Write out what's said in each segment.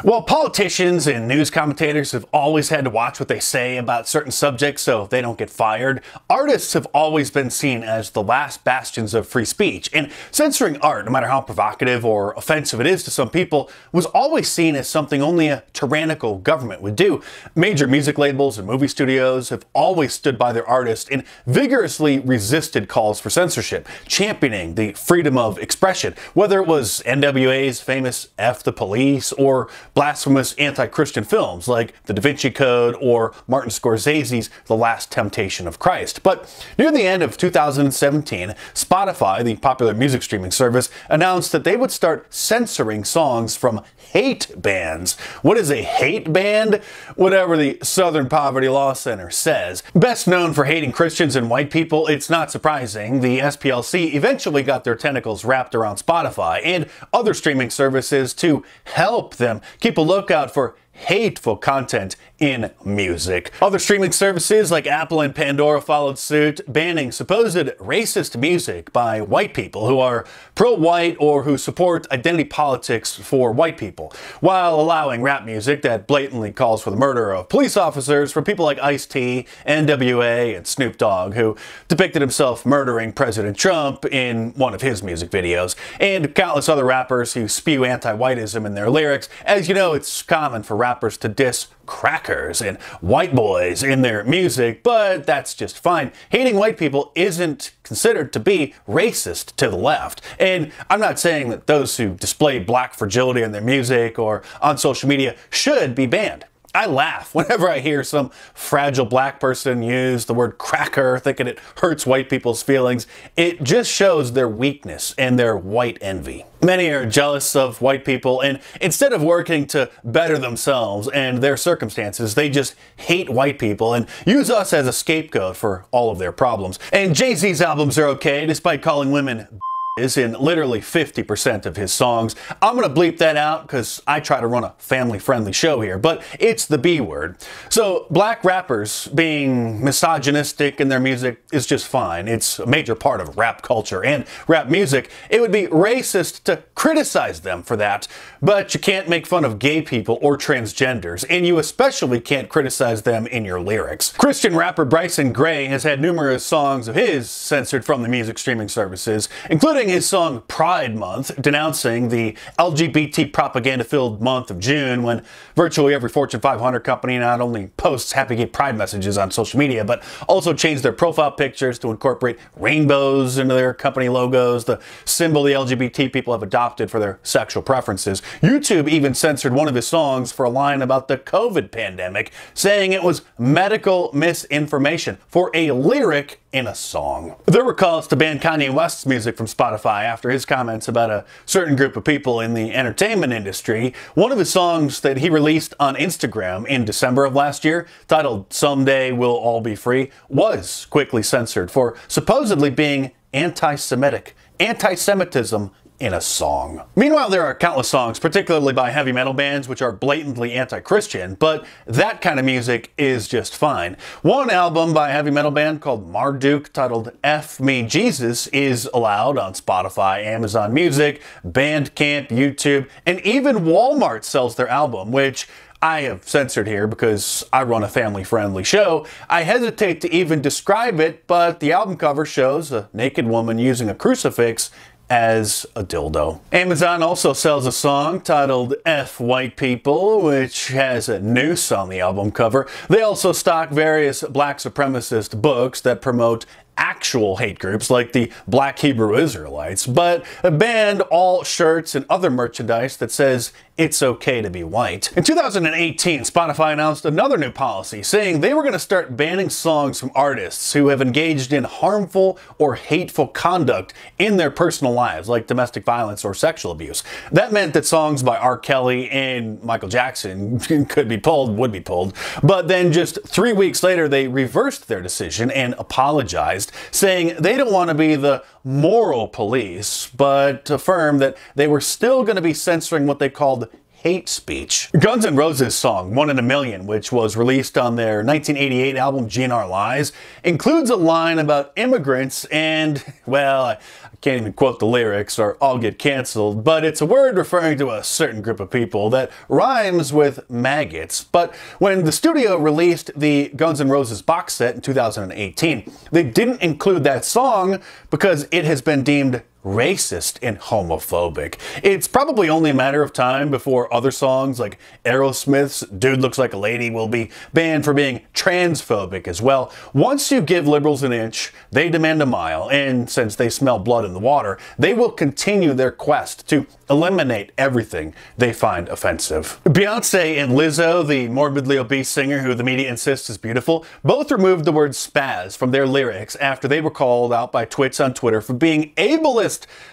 Well, politicians and news commentators have always had to watch what they say about certain subjects so they don't get fired. Artists have always been seen as the last bastions of free speech, and censoring art, no matter how provocative or offensive it is to some people, was always seen as something only a tyrannical government would do. Major music labels and movie studios have always stood by their artists and vigorously resisted calls for censorship, championing the freedom of expression, whether it was NWA's famous F the Police or blasphemous anti-Christian films like The Da Vinci Code or Martin Scorsese's The Last Temptation of Christ. But near the end of 2017, Spotify, the popular music streaming service, announced that they would start censoring songs from hate bands. What is a hate band? Whatever the Southern Poverty Law Center says. Best known for hating Christians and white people, it's not surprising the SPLC eventually got their tentacles wrapped around Spotify and other streaming services to help them keep a lookout for hateful content in music. Other streaming services like Apple and Pandora followed suit, banning supposed racist music by white people who are pro-white or who support identity politics for white people, while allowing rap music that blatantly calls for the murder of police officers from people like Ice-T, NWA, and Snoop Dogg, who depicted himself murdering President Trump in one of his music videos, and countless other rappers who spew anti-whiteism in their lyrics. As you know, it's common for rappers to diss crackers and white boys in their music, but that's just fine. Hating white people isn't considered to be racist to the left. And I'm not saying that those who display black fragility in their music or on social media should be banned. I laugh whenever I hear some fragile black person use the word cracker, thinking it hurts white people's feelings. It just shows their weakness and their white envy. Many are jealous of white people, and instead of working to better themselves and their circumstances, they just hate white people and use us as a scapegoat for all of their problems. And Jay-Z's albums are okay, despite calling women is in literally 50% of his songs. I'm gonna bleep that out because I try to run a family-friendly show here, but it's the B word. So black rappers being misogynistic in their music is just fine. It's a major part of rap culture and rap music. It would be racist to criticize them for that, but you can't make fun of gay people or transgenders, and you especially can't criticize them in your lyrics. Christian rapper Bryson Gray has had numerous songs of his censored from the music streaming services, including his song Pride Month, denouncing the LGBT propaganda-filled month of June, when virtually every Fortune 500 company not only posts happy gay pride messages on social media, but also changed their profile pictures to incorporate rainbows into their company logos, the symbol the LGBT people have adopted for their sexual preferences. YouTube even censored one of his songs for a line about the COVID pandemic, saying it was medical misinformation for a lyric in a song. There were calls to ban Kanye West's music from Spotify after his comments about a certain group of people in the entertainment industry. One of his songs that he released on Instagram in December of last year, titled "Someday We'll All Be Free," was quickly censored for supposedly being anti-Semitic. Anti-Semitism in a song. Meanwhile, there are countless songs, particularly by heavy metal bands, which are blatantly anti-Christian, but that kind of music is just fine. One album by a heavy metal band called Marduk, titled F Me Jesus, is allowed on Spotify, Amazon Music, Bandcamp, YouTube, and even Walmart sells their album, which I have censored here because I run a family-friendly show. I hesitate to even describe it, but the album cover shows a naked woman using a crucifix as a dildo. Amazon also sells a song titled F White People, which has a noose on the album cover. They also stock various black supremacist books that promote actual hate groups like the Black Hebrew Israelites, but banned all shirts and other merchandise that says it's okay to be white. In 2018, Spotify announced another new policy, saying they were going to start banning songs from artists who have engaged in harmful or hateful conduct in their personal lives, like domestic violence or sexual abuse. That meant that songs by R. Kelly and Michael Jackson would be pulled, but then just 3 weeks later, they reversed their decision and apologized, saying they don't want to be the moral police, but affirmed that they were still going to be censoring what they called hate speech. Guns N' Roses' song, 1 in a Million, which was released on their 1988 album GNR Lies, includes a line about immigrants and, well, I can't even quote the lyrics or I'll get canceled, but it's a word referring to a certain group of people that rhymes with maggots. But when the studio released the Guns N' Roses box set in 2018, they didn't include that song because it has been deemed racist and homophobic. It's probably only a matter of time before other songs like Aerosmith's Dude Looks Like a Lady will be banned for being transphobic as well. Once you give liberals an inch, they demand a mile, and since they smell blood in the water, they will continue their quest to eliminate everything they find offensive. Beyonce and Lizzo, the morbidly obese singer who the media insists is beautiful, both removed the word spaz from their lyrics after they were called out by twits on Twitter for being ableist,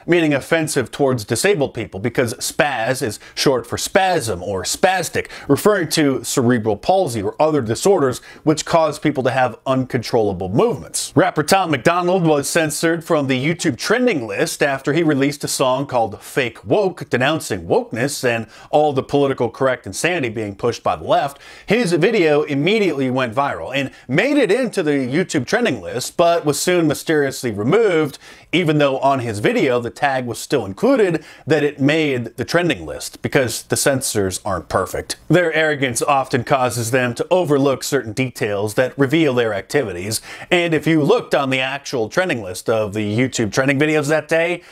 meaning offensive towards disabled people, because spaz is short for spasm or spastic, referring to cerebral palsy or other disorders which cause people to have uncontrollable movements. Rapper Tom MacDonald was censored from the YouTube trending list after he released a song called Fake Woke, denouncing wokeness and all the political correct insanity being pushed by the left. His video immediately went viral and made it into the YouTube trending list, but was soon mysteriously removed, even though on his video the tag was still included that it made the trending list, because the censors aren't perfect. Their arrogance often causes them to overlook certain details that reveal their activities, and if you looked on the actual trending list of the YouTube trending videos that day,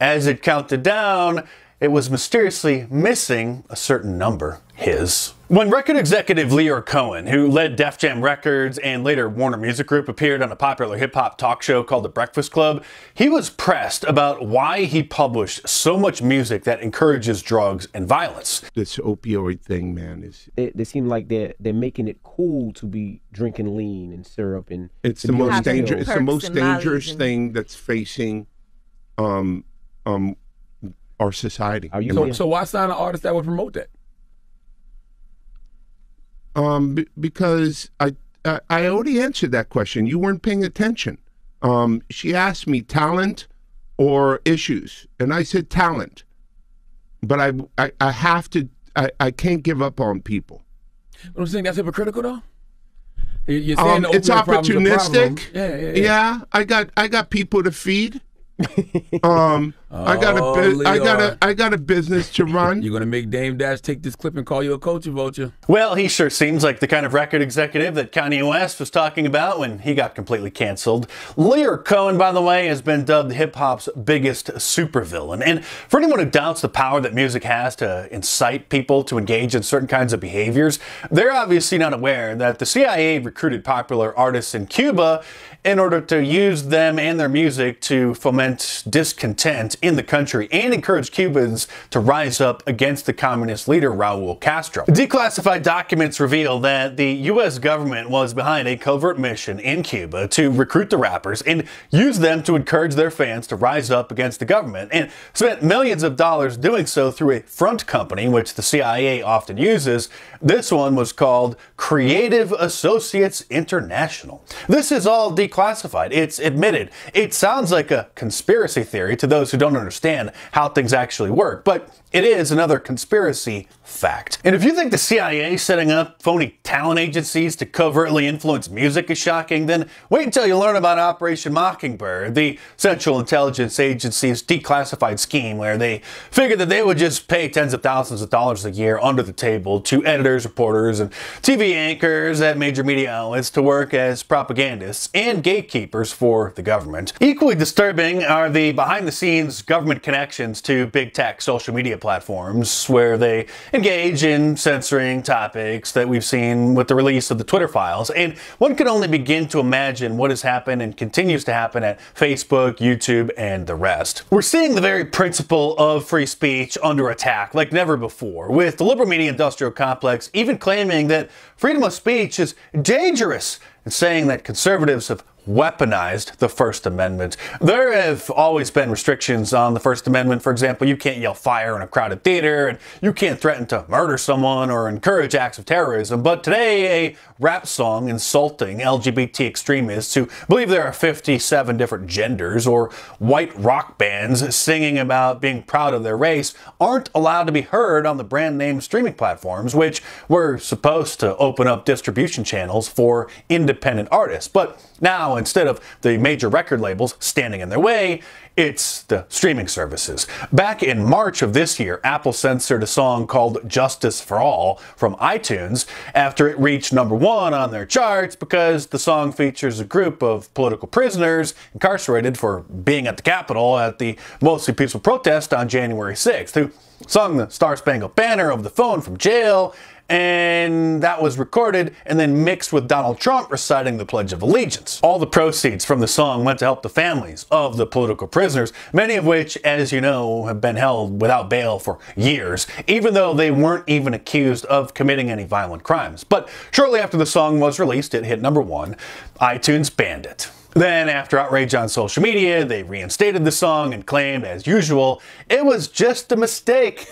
as it counted down, it was mysteriously missing a certain number, his. When record executive Lyor Cohen, who led Def Jam Records and later Warner Music Group, appeared on a popular hip-hop talk show called The Breakfast Club, he was pressed about why he published so much music that encourages drugs and violence. This opioid thing, man, is... They seem like they're making it cool to be drinking lean and syrup, and it's the most dangerous. It's the most dangerous thing that's facing our society. So why sign an artist that would promote that? Because I already answered that question. You weren't paying attention. She asked me talent or issues, and I said talent. But I have to. I can't give up on people. But I'm saying that's hypocritical, though. You're saying it's opportunistic. Yeah. I got people to feed. I got a business to run. You're gonna make Dame Dash take this clip and call you a culture vulture? Well, he sure seems like the kind of record executive that Kanye West was talking about when he got completely canceled. Lyor Cohen, by the way, has been dubbed hip-hop's biggest supervillain. And for anyone who doubts the power that music has to incite people to engage in certain kinds of behaviors, they're obviously not aware that the CIA recruited popular artists in Cuba in order to use them and their music to foment discontent in the country and encourage Cubans to rise up against the communist leader Raul Castro. Declassified documents reveal that the U.S. government was behind a covert mission in Cuba to recruit the rappers and use them to encourage their fans to rise up against the government, and spent millions of dollars doing so through a front company, which the CIA often uses. This one was called Creative Associates International. This is all declassified. It's admitted. It sounds like a conspiracy theory to those who don't understand how things actually work, but it is another conspiracy fact. And if you think the CIA setting up phony talent agencies to covertly influence music is shocking, then wait until you learn about Operation Mockingbird, the Central Intelligence Agency's declassified scheme where they figured that they would just pay tens of thousands of dollars a year under the table to editors, reporters, and TV anchors at major media outlets to work as propagandists and gatekeepers for the government. Equally disturbing are the behind-the-scenes government connections to big tech social media platforms where they engage in censoring topics that we've seen with the release of the Twitter files. And one can only begin to imagine what has happened and continues to happen at Facebook, YouTube, and the rest. We're seeing the very principle of free speech under attack like never before, with the liberal media industrial complex even claiming that freedom of speech is dangerous and saying that conservatives have weaponized the First Amendment. There have always been restrictions on the First Amendment. For example, you can't yell fire in a crowded theater, and you can't threaten to murder someone or encourage acts of terrorism. But today, a rap song insulting LGBT extremists who believe there are 57 different genders, or white rock bands singing about being proud of their race, aren't allowed to be heard on the brand name streaming platforms, which were supposed to open up distribution channels for independent artists. But now, instead of the major record labels standing in their way, it's the streaming services. Back in March of this year, Apple censored a song called Justice for All from iTunes after it reached #1 on their charts because the song features a group of political prisoners incarcerated for being at the Capitol at the mostly peaceful protest on January 6th, who sung the Star-Spangled Banner over the phone from jail, and that was recorded and then mixed with Donald Trump reciting the Pledge of Allegiance. All the proceeds from the song went to help the families of the political prisoners, many of which, as you know, have been held without bail for years, even though they weren't even accused of committing any violent crimes. But shortly after the song was released, it hit #1. iTunes banned it. Then, after outrage on social media, they reinstated the song and claimed, as usual, it was just a mistake.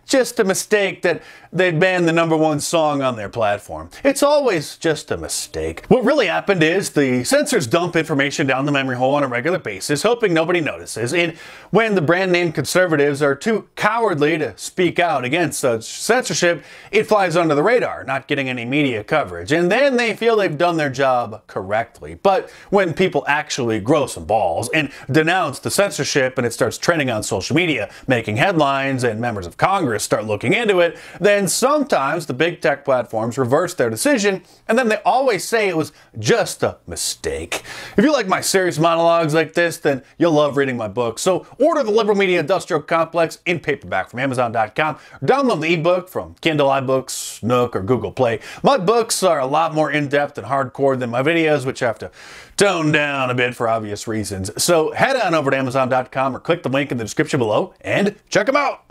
Just a mistake that they banned the #1 song on their platform. It's always just a mistake. What really happened is the censors dump information down the memory hole on a regular basis, hoping nobody notices. And when the brand name conservatives are too cowardly to speak out against such censorship, it flies under the radar, not getting any media coverage. And then they feel they've done their job correctly. But when people actually grow some balls and denounce the censorship and it starts trending on social media, making headlines, and members of Congress start looking into it, then sometimes the big tech platforms reverse their decision, and then they always say it was just a mistake. If you like my serious monologues like this, then you'll love reading my book. So order the Liberal Media Industrial Complex in paperback from Amazon.com, or download the ebook from Kindle, iBooks, Nook, or Google Play. My books are a lot more in-depth and hardcore than my videos, which I have to tone down a bit for obvious reasons. So head on over to Amazon.com or click the link in the description below and check them out.